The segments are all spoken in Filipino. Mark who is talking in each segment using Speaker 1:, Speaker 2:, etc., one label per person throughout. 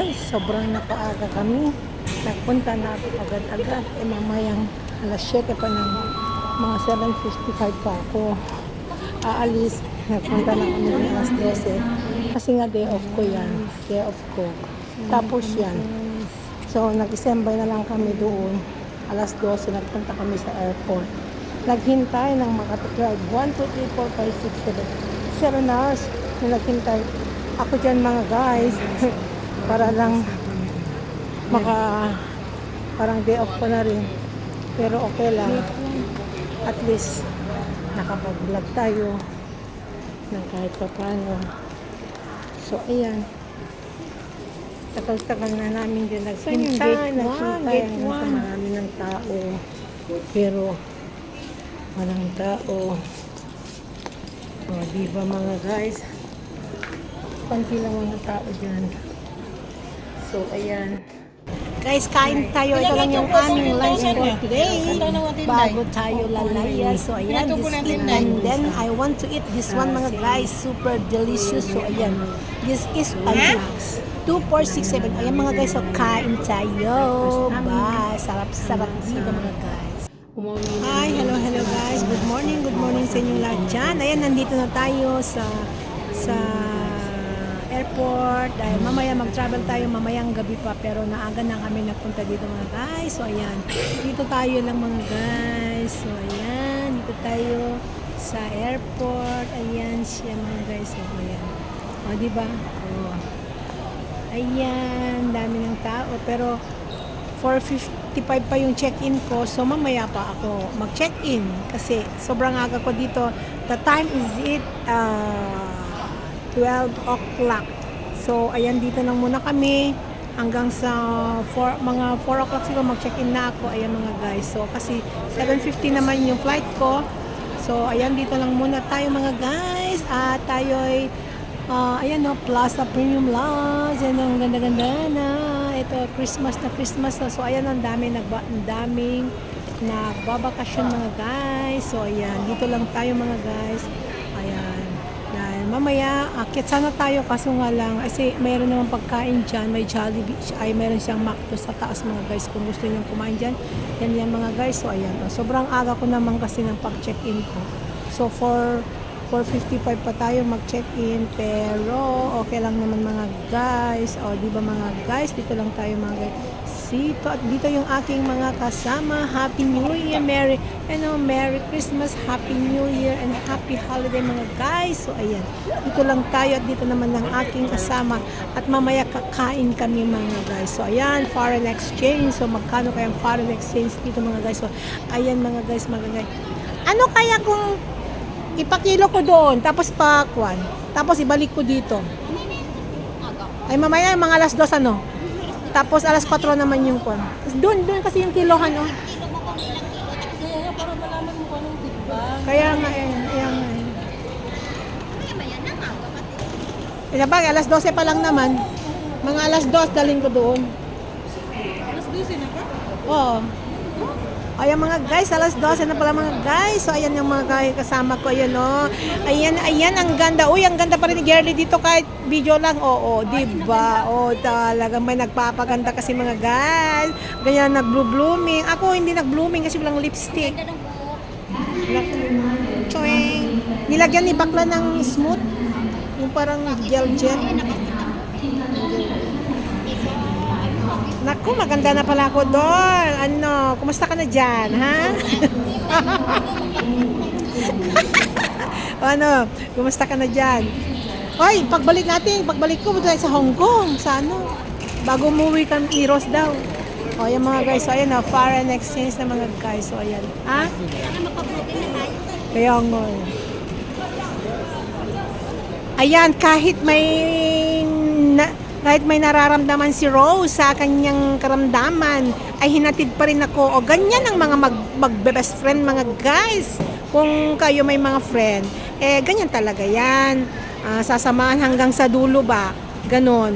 Speaker 1: guys, sobrang napaaga kami. Nagpunta na ako agad-agad. Mamayang alas 7 pa ng mga 7:55 pa ako aalis. Nagpunta na kami ng alas 12. Kasi nga day off ko yan. Day off ko. Tapos yan. So, nag-December na lang kami doon. Alas 12, nagpunta kami sa airport. Naghintay ng makatdrive. 1, 2, 3, 4, 5, 6, 7 hours na naghintay. Ako dyan mga guys. Para lang parang day off ko na rin. Pero okay lang. At least, nakapag-vlog tayo ng kahit pa paano. So, ayan. Tagal-tagal na namin dyan naghintay. Naghintay hanggang sa marami ng tao. Pero, walang tao. O, diba mga guys? Panti lang mga tao dyan. So, ayan. Guys, kain tayo. Ito lang yung aming lunch for today. Bago tayo lalaya. So, ayan. This eat. And then, I want to eat this one mga guys. Super delicious. So, ayan. This is 2, 4, 6, 7. Ayan mga guys. So, kain tayo. Ba, sarap-sarap dito mga guys. Hi, hello guys. Good morning sa inyong lahat dyan. Ayan, nandito na tayo sa airport. Dahil mamaya mag-travel tayo mamayang gabi pa. Pero naaga na kami nagpunta dito mga guys. So, ayan. Dito tayo lang mga guys. So, ayan. Dito tayo sa airport. Ayan siya mga guys. So, ayan. O, diba? O. Ayan. Dami ng tao. Pero, 4:55 pa yung check-in ko. So, mamaya pa ako mag-check-in. Kasi, sobrang aga ko dito. The time is 12 o'clock. So, ayan, dito lang muna kami hanggang sa mga 4 o'clock siguro mag-check-in na ako. Ayan mga guys. So, kasi 7:50 naman yung flight ko. So, ayan, dito lang muna tayo mga guys. At tayo ay, ayan no, Plaza Premium Lodge. Ayan, ang ganda-ganda na. Ito, Christmas na. So, ayan, ang daming nagbabakasyon mga guys. So, ayan, dito lang tayo mga guys. Ayan. Mamaya, akit sana tayo kaso nga lang kasi mayroon naman pagkain dyan, may Jollibee, ay mayroon siyang McDo sa taas mga guys kung gusto niyo kumain dyan, yan mga guys. So ayan, sobrang aga ko naman kasi ng pag-check-in ko. So 4:55 pa tayo mag-check-in pero okay lang naman mga guys. O di ba mga guys, dito lang tayo mga guys. At dito yung aking mga kasama. Happy New Year, Merry Christmas, Happy New Year, and Happy Holiday mga guys. So ayan, dito lang tayo at dito naman ng aking kasama. At mamaya kakain kami mga guys. So ayan, foreign exchange. So magkano kayang foreign exchange dito mga guys. So ayan mga guys. Ano kaya kung ipakilo ko doon, tapos pakwan, tapos ibalik ko dito? Ay mamaya mga alas 2 ano? Tapos alas 4 naman yung kwan. Doon kasi yung kilohan, oh.
Speaker 2: Kaya nga, para malaman mo anong tigbang.
Speaker 1: Kaya nga eh. Kaya ba, alas 12 pa lang naman. Mga alas 2, daling ko doon.
Speaker 2: Alas 12 na ka?
Speaker 1: Oo. Ayan mga guys, alas 12 na pala mga guys. So ayan yung mga guys kasama ko, ayan oh. Ayan, ang ganda. Uy, ang ganda pa rin ni Girlie dito kahit video lang. Oo, diba? Oo, talaga may nagpapaganda kasi mga guys. Ganyan nag-blooming. Ako hindi nag-blooming kasi walang lipstick. Choing. Nilagyan ni bakla ng smooth. Yung parang gel. Naku, maganda na pala ako doon. Ano, kumusta ka na dyan, ha? Ano, kumusta ka na dyan? Hoy, pagbalik ko sa Hong Kong, sa ano, bago umuwi kami, Iros daw. O, yan mga guys, so ayan na, foreign exchange na mga guys, so ayan. Ha? Kaya nga. Ayan, kahit may nararamdaman si Rose sa kanyang karamdaman, ay hinatid pa rin ako. O ganyan ang mga mag-best friend mga guys. Kung kayo may mga friend, ganyan talaga yan. Sasamahan hanggang sa dulo ba? Ganon.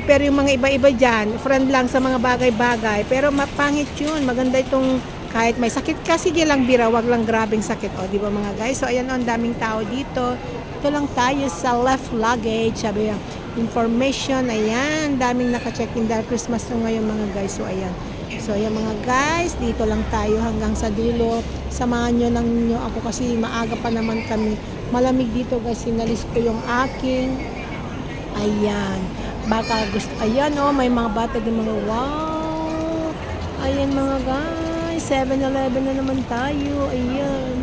Speaker 1: Pero yung mga iba-iba dyan, friend lang sa mga bagay-bagay. Pero mapangit yun. Maganda itong kahit may sakit ka, sige lang bira, wag lang grabing sakit. O, di ba mga guys? So, ayan, ang daming tao dito. Ito lang tayo sa left luggage. Sabi information. Ayan, daming naka-check-in dahil Christmas na ngayon mga guys. So ayan. So ayan mga guys, dito lang tayo hanggang sa dulo. Samahan nyo lang nyo ako kasi maaga pa naman kami. Malamig dito guys, sinalis ko yung aking. Ayan. Baka gusto, ayan oh, may mga bata din mga wow. Ayan mga guys, 7-Eleven na naman tayo. Ayan.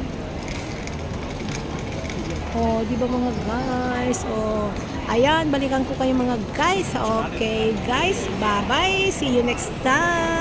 Speaker 1: Oh, di ba mga guys? Oh, ayan, balikan ko kayo mga guys. Okay, guys, bye-bye. See you next time.